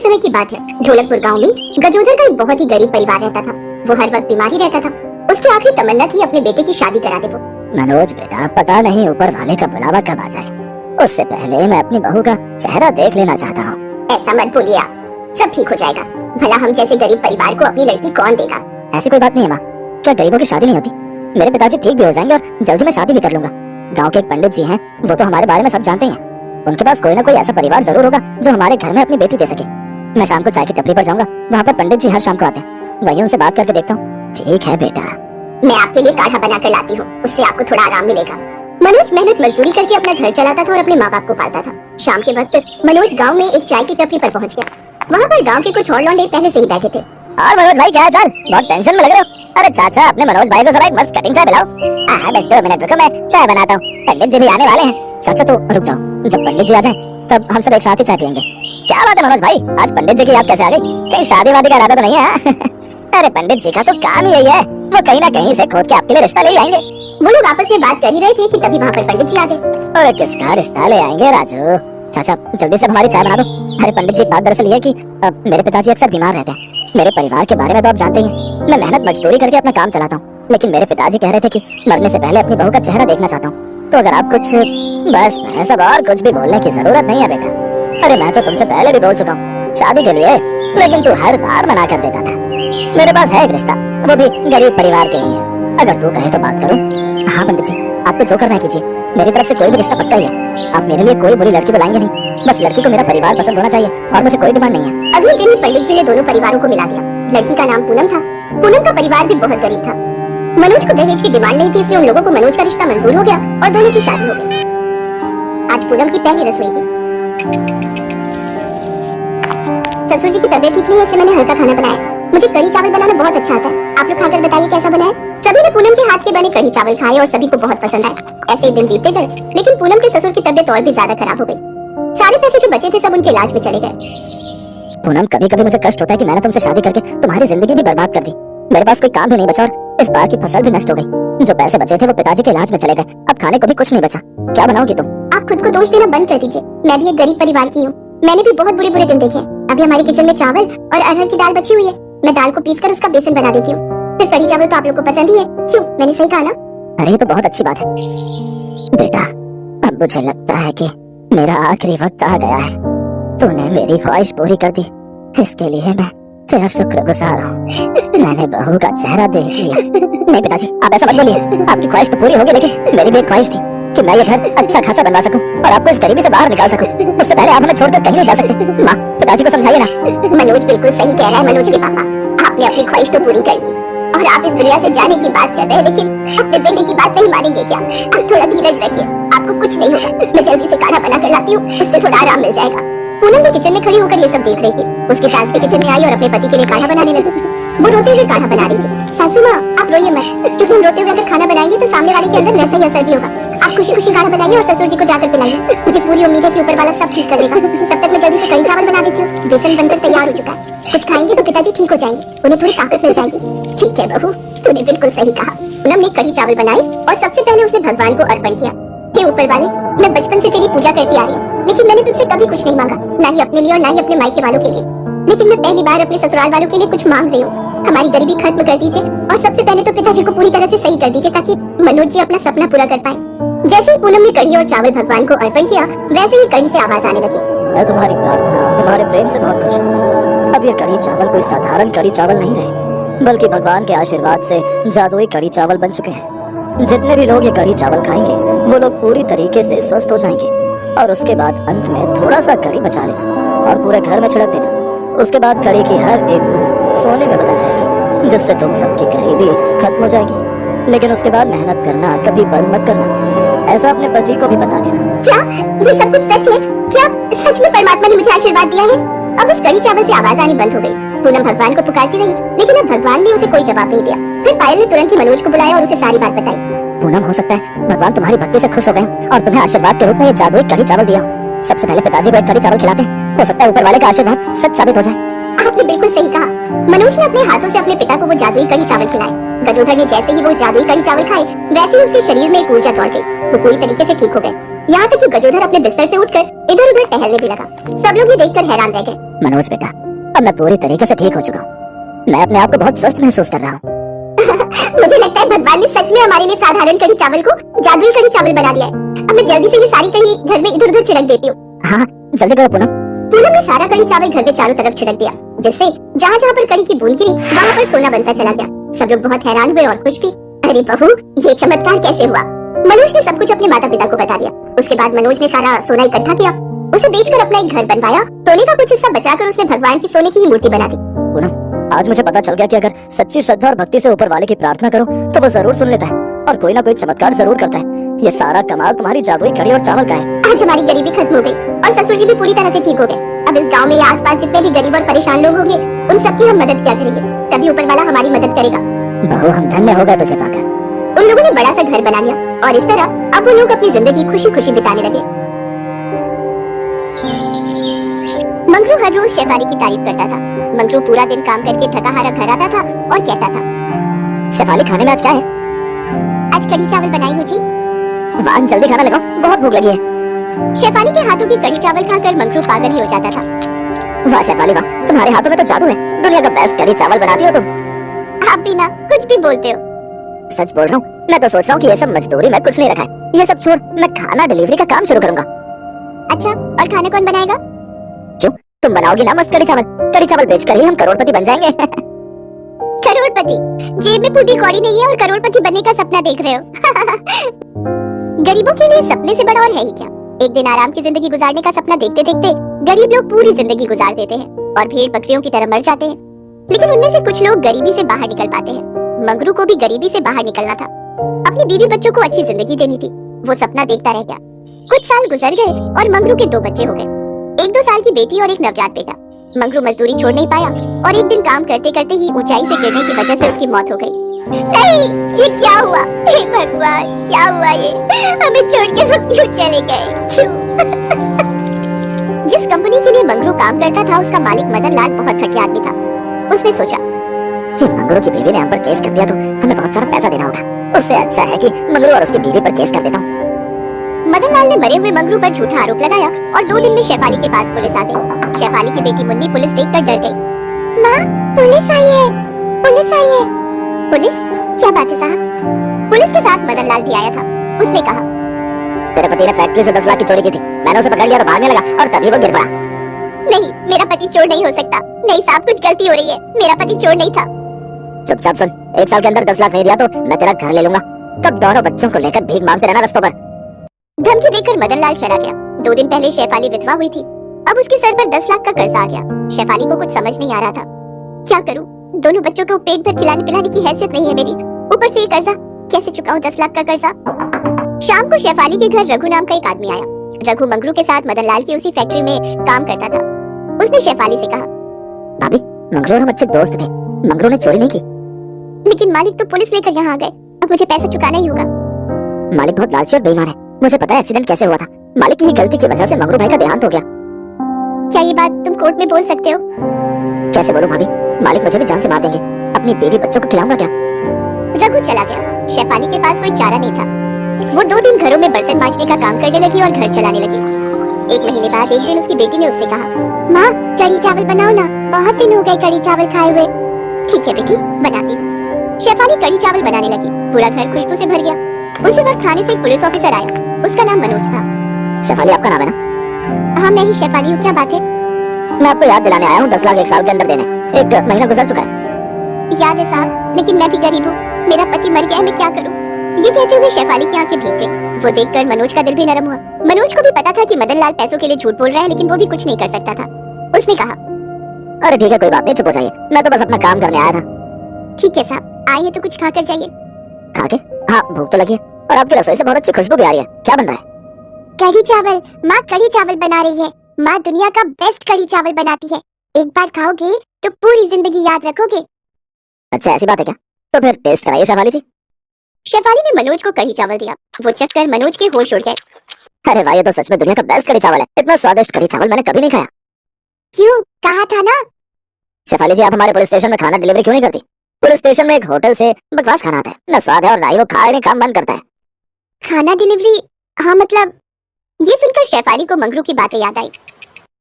समय की बात है। ढोलकपुर गांव में गजोधर का एक बहुत ही गरीब परिवार रहता था। वो हर वक्त बीमार ही रहता था। उसकी आखिरी तमन्ना थी अपने बेटे की शादी करा दे वो। मनोज बेटा, पता नहीं ऊपर वाले का बुलावा कब आ जाए, उससे पहले मैं अपनी बहू का चेहरा देख लेना चाहता हूँ। ऐसा मत बोलिए आप, सब ठीक हो जाएगा। भला हम जैसे गरीब परिवार को अपनी लड़की कौन देगा। ऐसी कोई बात नहीं है माँ, क्या गरीबों की शादी नहीं होती? मेरे पिताजी ठीक भी हो जाएंगे और जल्दी मैं शादी भी कर लूंगा। गाँव के एक पंडित जी हैं, वो तो हमारे बारे में सब जानते हैं। उनके पास कोई ना कोई ऐसा परिवार जरूर होगा जो हमारे घर में अपनी बेटी दे सके। मैं शाम को चाय की टपरी पर जाऊंगा, वहाँ पर पंडित जी हर शाम को आते हैं, वहीं उनसे बात करके देखता हूँ। ठीक है बेटा, मैं आपके लिए काढ़ा बना कर लाती हूँ, उससे आपको थोड़ा आराम मिलेगा। मनोज मेहनत मजदूरी करके अपना घर चलाता था और अपने माँ बाप को पालता था। शाम के वक्त मनोज गांव में एक चाय की टपरी पर पहुंच गया। वहाँ पर गांव के कुछ और लौंडे पहले से ही बैठे थे। और मनोज भाई क्या हाल चाल? बहुत टेंशन में लग रहे हो। अरे चाचा, अपने मनोज भाई को जरा एक मस्त कटिंग चाय पिलाओ। बस 2 मिनट रुको, मैं चाय बनाता हूँ, पंडित जी भी आने वाले हैं। चाचा तो रुक जाओ, जब पंडित जी आ जाए तब हम सब एक साथ ही चाय पियेंगे। क्या बात है मनोज भाई, आज पंडित जी की याद कैसे आ गई? कहीं शादी वादी का इरादा तो नहीं है? अरे पंडित जी का तो काम ही यही है, वो कहीं ना कहीं से खोद के आपके लिए रिश्ता ले आएंगे। वो लोग आपस में बात कर ही रहे थे कि तभी वहाँ पर पंडित जी आ गए। अरे किसका रिश्ता ले आएंगे राजू? चाचा जल्दी से हमारी चाय बना दो। अरे पंडित जी, बात दरअसल ये कि मेरे पिताजी अक्सर बीमार रहते हैं। मेरे परिवार के बारे में तो आप जानते ही हैं, मैं मेहनत मजदूरी करके अपना काम चलाता हूँ, लेकिन मेरे पिताजी कह रहे थे कि मरने से पहले अपनी बहू का चेहरा देखना चाहता हूँ। तो अगर आप कुछ, बस मैं सब और कुछ भी बोलने की जरूरत नहीं है बेटा। अरे मैं तो तुमसे पहले भी बोल चुका हूँ शादी के लिए, लेकिन तू हर बार मना कर देता था। मेरे पास है एक रिश्ता, वो भी गरीब परिवार के ही है। अगर तू कहे तो बात करूं। हाँ पंडित जी, आपको जो करना है कीजिए, मेरी तरफ से कोई भी रिश्ता पक्का ही है। आप मेरे लिए कोई बुरी लड़की तो लाएंगे नहीं, बस लड़की को मेरा परिवार पसंद होना चाहिए और मुझे कोई डिमांड नहीं है। अगले दिन ही पंडित जी ने दोनों परिवारों को मिला दिया। लड़की का नाम पूनम था। पूनम का परिवार भी बहुत गरीब था। मनोज को दहेज की डिमांड नहीं थी, इसलिए उन लोगों को मनोज का रिश्ता मंजूर हो गया और दोनों की शादी हो गई। आज पूनम की पहली रसोई थी। ससुर जी की तबीयत ठीक नहीं है, इसलिए मैंने हल्का खाना बनाया। मुझे कढ़ी चावल बनाना बहुत अच्छा आता है। आप लोग खाकर बताइए कैसा बना है। सभी ने पूनम के हाथ के बने कढ़ी चावल खाए और सभी को बहुत पसंद आए। ऐसे ही दिन बीतते गए, लेकिन पूनम के ससुर की तबीयत और भी ज्यादा खराब हो गई। सारे पैसे जो बचे थे सब उनके इलाज में चले गए। पूनम, कभी कभी मुझे कष्ट होता है कि मैंने तुमसे शादी करके तुम्हारी जिंदगी भी बर्बाद कर दी। मेरे पास कोई काम भी नहीं बचा और इस बार की फसल भी नष्ट हो गई। जो पैसे बचे थे वो पिताजी के इलाज में चले गए, अब खाने को भी कुछ नहीं बचा। क्या बनाओगी तुम? आप खुद को दोष देना बंद कर दीजिए। मैं भी एक गरीब परिवार की हूँ, मैंने भी बहुत बुरे बुरे दिन देखे हैं। अभी हमारे किचन में चावल और अरहर की दाल बची हुई है। मैं दाल को पीसकर उसका बेसन बना देती हूँ। फिर कढ़ी चावल तो आप लोग को पसंद ही है। क्यों, मैंने सही कहा ना? अरे ये तो बहुत अच्छी बात है बेटा। अब मुझे लगता है कि मेरा आखिरी वक्त आ गया है। तूने मेरी ख्वाहिश पूरी कर दी, इसके लिए मैं तेरा शुक्रगुजार हूँ। मैंने बहू का चेहरा देख लिया। नहीं पिताजी, आप ऐसा मत बोलिए। आपकी ख्वाहिश तो पूरी होगी, लेकिन मेरी भी एक ख्वाहिश थी कि मैं ये घर अच्छा खासा बनवा सकूं और आपको इस गरीबी से बाहर निकाल सकूं। उससे पहले आप हमें छोड़कर कहीं नहीं जा सकते। माँ, पिताजी को समझाइए ना। मनोज बिल्कुल सही कह रहा है। मनोज के पापा, आपने अपनी ख्वाहिश तो पूरी कर ली और आप इस दुनिया से जाने की बात कर रहे हैं, लेकिन अपने बेटे की बात नहीं मानेंगे क्या? आप थोड़ा धीरज रखिए, आपको कुछ नहीं होगा। मैं जल्दी से काढ़ा बना कर लाती हूँ, उससे थोड़ा आराम मिल जाएगा। पूनम भी किचन में खड़ी होकर ये सब देख रही थी। उसकी सास भी किचन में आई और अपने पति के लिए काढ़ा बनाने लगी। वो रोते हुए काढ़ा बना रही थी। सासू माँ, आप रोइए मत, क्योंकि हम रोते हुए अगर खाना बनाएंगे तो सामने वाले के अंदर वैसा ही असर भी होगा। आप खुशी खुशी काढ़ा बनाइए और ससुर जी को जाकर पिलाइए। मुझे पूरी उम्मीद है कि ऊपर वाला सब ठीक कर देगा। तब तक मैं जल्दी से कढ़ी चावल बना देती हूँ। बेसन बनकर तैयार हो चुका है, कुछ खाएंगे तो पिताजी ठीक हो जाएंगे, उन्हें थोड़ी ताकत मिल जाएगी। ठीक है बहू, तूने बिल्कुल सही कहा। पूनम ने कढ़ी चावल बनाए और सबसे पहले उसने भगवान को अर्पण किया। हे ऊपर वाले, मैं बचपन से तेरी पूजा करती आ रही हूँ, लेकिन मैंने तुझसे कभी कुछ नहीं मांगा, ना ही अपने लिए और ना ही अपने मायके वालों के लिए। लेकिन मैं पहली बार अपने ससुराल वालों के लिए कुछ मांग रही हूँ। हमारी गरीबी खत्म कर दीजिए और सबसे पहले तो पिताजी को पूरी तरह से सही कर दीजिए, ताकि मनोज जी अपना सपना पूरा कर पाए। जैसे ही पूनम ने कढ़ी और चावल भगवान को अर्पण किया, वैसे ही कढ़ी से आवाज आने लगी। मैं तुम्हारी प्रार्थना, तुम्हारे प्रेम से बहुत खुश हूँ। अब ये कढ़ी चावल कोई साधारण कढ़ी चावल नहीं रहे, बल्कि भगवान के आशीर्वाद से जादुई कढ़ी चावल बन चुके हैं। जितने भी लोग ये कढ़ी चावल खाएंगे वो लोग पूरी तरीके से स्वस्थ हो जाएंगे और उसके बाद अंत में थोड़ा सा कढ़ी बचा लेना और पूरे घर में छिड़क देना। उसके बाद कढ़ी की हर एक बूंद सोने में बदल जाएगी, जिससे तुम सबकी गरीबी खत्म हो जाएगी। लेकिन उसके बाद मेहनत करना कभी बंद मत करना, ऐसा अपने पति को भी बता देना। क्या ये सब कुछ सच है? क्या सच में परमात्मा ने मुझे आशीर्वाद दिया है? अब उस कढ़ी चावल से आवाज आनी बंद हो गई। पूनम भगवान को पुकारती रही, लेकिन अब भगवान ने उसे कोई जवाब नहीं दिया। फिर पायल ने तुरंत ही मनोज को बुलाया और उसे सारी बात बताई। पूनम, हो सकता है भगवान तुम्हारी भक्ति से खुश हो गए और तुम्हें आशीर्वाद के रूप में ये जादुई कढ़ी चावल दिया। सबसे पहले पिताजी को एक कढ़ी चावल खिलाते हैं, हो सकता है ऊपर वाले का आशीर्वाद सच साबित हो जाए। आपने बिल्कुल सही कहा। मनोज ने अपने हाथों से अपने पिता को वो जादुई कढ़ी चावल खिलाए। गजोधर ने जैसे ही वो जादुई कढ़ी चावल खाए, वैसे ही उसके शरीर में एक ऊर्जा दौड़ गई। वो पूरी तरीके से ठीक हो गए। यहाँ तक कि गजोधर अपने बिस्तर से उठकर इधर उधर टहलने भी लगा। सब लोग ये देखकर हैरान रह गए। मनोज बेटा, अब मैं पूरी तरीके से ठीक हो चुका हूँ। मैं अपने आप को बहुत स्वस्थ महसूस कर रहा हूँ। मुझे लगता है भगवान ने सच में हमारे लिए साधारण कढ़ी चावल को जादुई कढ़ी चावल बना दिया है। अब मैं जल्दी से ये सारी कढ़ी घर में इधर उधर छिड़क देती हूँ। हाँ जल्दी करो पूनम। पूनम ने सारा कढ़ी चावल घर के चारों तरफ छिड़क दिया, जिससे जहाँ जहाँ पर कढ़ी की बूंद गिरी वहाँ पर सोना बनता चला गया। सब लोग बहुत हैरान हुए और खुश भी। अरे बहू, ये चमत्कार कैसे हुआ? मनोज ने सब कुछ अपने माता पिता को बता दिया। उसके बाद मनोज ने सारा सोना इकट्ठा किया, उसे बेचकर अपना एक घर बनवाया। सोने का कुछ हिस्सा बचाकर उसने भगवान की सोने की ही मूर्ति बना दी। पूनम, आज मुझे पता चल गया कि अगर सच्ची श्रद्धा और भक्ति से ऊपर वाले की प्रार्थना करो तो वो जरूर सुन लेता है और कोई ना कोई चमत्कार जरूर करता है। ये सारा कमाल तुम्हारी जादुई कढ़ी और चावल का है। आज हमारी गरीबी खत्म हो गई और ससुर जी भी पूरी तरह से ठीक हो गए। अब इस गांव में या आसपास जितने भी गरीब और परेशान लोग होंगे उन सबकी हम मदद किया करेंगे, तभी ऊपर वाला हमारी मदद करेगा। बहू, हम धन्य हो गए तुझे पाकर। उन लोगों ने बड़ा सा घर बना लिया और इस तरह अब वो लोग अपनी जिंदगी खुशी खुशी बिताने लगे। मंगरू हर रोज शेफाली की तारीफ करता था। मंगरू पूरा दिन काम करके थका हारा घर आता था और कहता था, शेफाली, खाने में आज क्या है? आज कढ़ी चावल बनाई हो जी। वाह, जल्दी खाना लगाओ, बहुत भूख लगी है। शेफाली के हाथों की कढ़ी चावल खाकर मंगरू पागल ही हो जाता था। वाह शेफाली वाह, तुम्हारे हाथों में तो जादू है। दुनिया का बेस्ट कढ़ी चावल बनाती हो तुम। आप भी ना कुछ भी बोलते हो। सच बोल रहा हूँ, मैं तो सोच रहा हूँ कि ये सब मजदूरी में कुछ नहीं रखा है। ये सब छोड़, मैं खाना डिलीवरी का काम शुरू करूंगा। अच्छा, और खाना कौन बनाएगा? क्यों, तुम बनाओगी ना मस्त कढ़ी चावल। कढ़ी चावल बेचकर ही हम करोड़पति बन जाएंगे। करोड़पति? जेब में फूटी कौड़ी नहीं है और करोड़पति बनने का सपना देख रहे हो? गरीबों के लिए सपने से बड़ा और है ही क्या। एक दिन आराम की जिंदगी गुजारने का सपना देखते देखते गरीब लोग पूरी जिंदगी गुजार देते हैं और भेड़ बकरियों की तरह मर जाते हैं। लेकिन उनमें से कुछ लोग गरीबी से बाहर निकल पाते हैं। मंगरू को भी गरीबी से बाहर निकलना था, अपनी बीवी बच्चों को अच्छी जिंदगी देनी थी। वो सपना देखता रह गया। कुछ साल गुजर गए और मंगरू के 2 बच्चे हो गए, 1-2 साल की बेटी और एक नवजात बेटा। मंगरू मजदूरी छोड़ नहीं पाया और एक दिन काम करते करते ही ऊंचाई से गिरने की वजह से उसकी मौत हो गई। नहीं, ये क्या हुआ? हे भगवान, क्या हुआ ये? हमें छोड़कर वो क्यों चले गए? जिस कंपनी के लिए मंगरू काम करता था उसका मालिक मदन लाल बहुत घटिया आदमी था। उसने सोचा, ये मंगरू की बीवी ने हम पर केस कर दिया तो हमें बहुत सारा पैसा देना होगा। उससे अच्छा है कि मंगरू और उसकी बीवी पर केस कर देता हूँ। मदन लाल ने मरे हुए मंगरू पर झूठा आरोप लगाया और 2 दिन में शेफाली के पास पुलिस आ गई। शेफाली की बेटी मुन्नी पुलिस देखकर डर गई। माँ, पुलिस आई है, पुलिस आई है। पुलिस? क्या बात है साहब? पुलिस के साथ मदन लाल भी आया था। उसने कहा, तेरे पति ने फैक्ट्री से 10 लाख की चोरी की थी। मैंने उसे पकड़ लिया तो भागने लगा और तभी वो गिर पड़ा। नहीं, मेरा पति चोर नहीं हो सकता। नहीं साहब, कुछ गलती हो रही है। मेरा पति चोर नहीं था। चुपचाप सुन, 1 साल के अंदर 10 लाख नहीं दिया तो मैं तेरा घर ले लूंगा। तब दोनों बच्चों को लेकर भीख मांगते रहना रास्तों पर। धमकी देकर मदन लाल चला गया। 2 दिन पहले शेफाली विधवा हुई थी। अब उसके सर पर 10 लाख का कर्जा आ गया। शेफाली को कुछ समझ नहीं आ रहा था। क्या करूं? दोनों बच्चों को पेट भर खिलाने पिलाने की हैसियत नहीं है मेरी, ऊपर से ये कर्जा। कैसे चुकाऊं 10 लाख का कर्जा? शाम को शेफाली के घर रघु नाम का एक आदमी आया। रघु मंगरू के साथ मदन लाल की उसी फैक्ट्री में काम करता था। उसने शेफाली से कहा, भाभी, मंगरू और हम अच्छे दोस्त थे। मंगरू ने चोरी नहीं की। लेकिन मालिक तो पुलिस लेकर यहाँ आ गए। अब मुझे पैसा चुकाना ही होगा। मालिक बहुत लालची और बेईमान है। मुझे पता है एक्सीडेंट कैसे हुआ था। मालिक की ही गलती की वजह से मंगरू भाई का देहांत हो गया। क्या ये बात तुम कोर्ट में बोल सकते हो? कैसे बोलूं भाभी, मालिक मुझे भी जान से मार देंगे। अपनी बीवी बच्चों को खिलाऊंगा क्या? रघु चला गया। शेफाली के पास कोई चारा नहीं था। वो 2 दिन घरों में बर्तन मांजने का काम करने लगी और घर चलाने लगी। 1 महीने बाद एक दिन उसकी बेटी ने उससे कहा, माँ, कढ़ी चावल बनाओ ना, बहुत दिन हो गए कढ़ी चावल खाए हुए। ठीक है बेटी, बनाती हूँ। शेफाली कढ़ी चावल बनाने लगी। पूरा घर खुशबू से भर गया। उसी वक्त थाने से एक पुलिस ऑफिसर आया। उसका नाम मनोज था। शेफाली आपका नाम है ना? हाँ, मैं ही शेफाली हूँ। क्या बात है? मैं आपको याद दिलाने आया हूँ 10 लाख 1 साल के अंदर देने। 1 महीना गुजर चुका है। याद है साहब, लेकिन मैं भी गरीब हूँ। मेरा पति मर गया है, मैं क्या करूँ? ये कहते हुए शेफाली की आंखें भीग गई। वो देखकर मनोज का दिल भी नरम हुआ। मनोज को भी पता था कि मदन लाल पैसों के लिए झूठ बोल रहा है, लेकिन वो भी कुछ नहीं कर सकता था। उसने कहा, अरे ठीक है, कोई बात नहीं, चुप हो जाइए। मैं तो बस अपना काम करने आया था। ठीक है साहब, आइए तो कुछ खाकर जाइए। खा के? हाँ, भूख तो लगी है और आपकी रसोई से बहुत अच्छी खुशबू भी आ रही है। क्या बन रहा है? कढ़ी चावल। माँ कढ़ी चावल बना रही है। माँ दुनिया का बेस्ट कढ़ी चावल बनाती है। एक बार खाओगे तो पूरी जिंदगी याद रखोगे। अच्छा, ऐसी बात है क्या? तो फिर टेस्ट कराइए शेफाली जी। शेफाली ने मनोज को कढ़ी चावल दिया। वो चखकर मनोज के होश उड़ गए। अरे भाई, ये तो सच में दुनिया का बेस्ट कढ़ी चावल है। इतना स्वादिष्ट कढ़ी चावल मैंने कभी नहीं खाया। क्यों? कहा था ना। शेफाली जी, आप हमारे पुलिस स्टेशन में खाना डिलीवरी क्यों नहीं करती? पुलिस स्टेशन में एक होटल से बकवास खाना आता है, न स्वाद है और ना ही वो खाने काम बंद करता है। खाना डिलीवरी? हाँ मतलब। ये सुनकर शेफाली को मंगरू की बातें याद आई।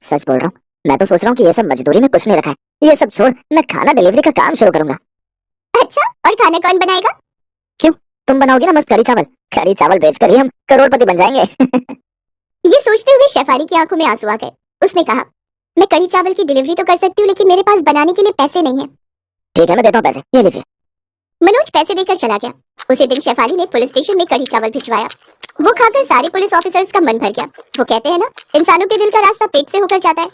सच बोल रहा हूँ, मैं तो सोच रहा हूँ कि ये सब मजदूरी में कुछ नहीं रखा है, ये सब छोड़ मैं खाना डिलीवरी का काम शुरू करूंगा। अच्छा, और खाना कौन बनाएगा? तुम बनाओगी ना मस्त कढ़ी चावल बेचकर ही हम करोड़पति बन जाएंगे। ये सोचते हुए शेफाली की आंखों में आंसू आ गए। उसने कहा, मैं कढ़ी चावल की डिलीवरी तो कर सकती हूँ, लेकिन मेरे पास बनाने के लिए पैसे नहीं है। ठीक है, मैं देता हूँ पैसे, ये लीजिए। मनोज पैसे देकर चला गया। उसी दिन शेफाली ने पुलिस स्टेशन में कढ़ी चावल भिजवाया। वो खाकर सारे पुलिस ऑफिसर्स का मन भर गया। वो कहते हैं ना, इंसानों के दिल का रास्ता पेट से होकर जाता है।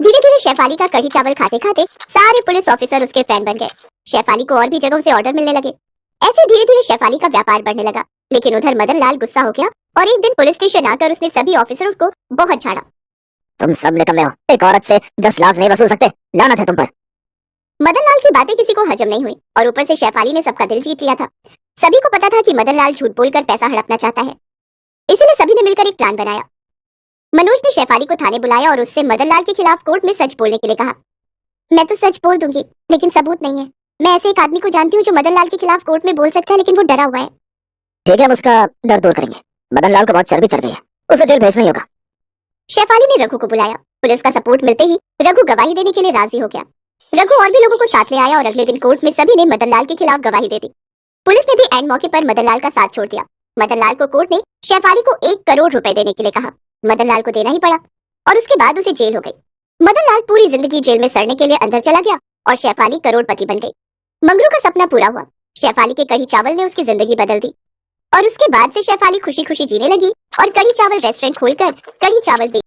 धीरे धीरे शेफाली का कढ़ी चावल खाते खाते सारे पुलिस ऑफिसर उसके फैन बन गए। शेफाली को और भी जगहों से ऑर्डर मिलने लगे। ऐसे धीरे धीरे शेफाली का व्यापार बढ़ने लगा। लेकिन उधर मदन लाल गुस्सा हो गया और एक दिन पुलिस स्टेशन आकर उसने सभी ऑफिसरों को बहुत झाड़ा। तुम सब निकम्मे हो, एक औरत से 10 लाख नहीं वसूल सकते, लानत है तुम पर। मदन लाल की बातें किसी को हजम नहीं हुई और ऊपर से शेफाली ने सबका दिल जीत लिया था। सभी को पता था कि मदन लाल झूठ बोलकर पैसा हड़पना चाहता है, इसीलिए सभी ने मिलकर एक प्लान बनाया। मनोज ने शेफाली को थाने बुलाया और उससे मदन लाल के खिलाफ कोर्ट में सच बोलने के लिए कहा। मैं तो सच बोल दूंगी, लेकिन सबूत नहीं है। मैं ऐसे एक आदमी को जानती हूँ जो मदन लाल के खिलाफ कोर्ट में बोल सकता है, लेकिन वो डरा हुआ है। ठीक है, हम उसका डर दूर करेंगे। मदन लाल को बहुत चर्बी चढ़ गई है, उसे जेल भेजना ही होगा। शेफाली ने रघु को बुलाया। पुलिस का सपोर्ट मिलते ही रघु गवाही देने के लिए राजी हो गया। रघु और भी लोगों को साथ ले आया और अगले दिन कोर्ट में सभी ने मदन लाल के खिलाफ गवाही दे दी। पुलिस ने भी एंड मौके पर मदन लाल का साथ छोड़ दिया। मदन लाल को कोर्ट ने शेफाली को 1 करोड़ रुपए देने के लिए कहा। मदन लाल को देना ही पड़ा और उसके बाद उसे जेल हो गई। मदन लाल पूरी जिंदगी जेल में सड़ने के लिए अंदर चला गया और शेफाली करोड़पति बन गई। मंगरू का सपना पूरा हुआ। शेफाली के कढ़ी चावल ने उसकी जिंदगी बदल दी और उसके बाद से शेफाली खुशी खुशी जीने लगी और कढ़ी चावल रेस्टोरेंट खोलकर कढ़ी चावल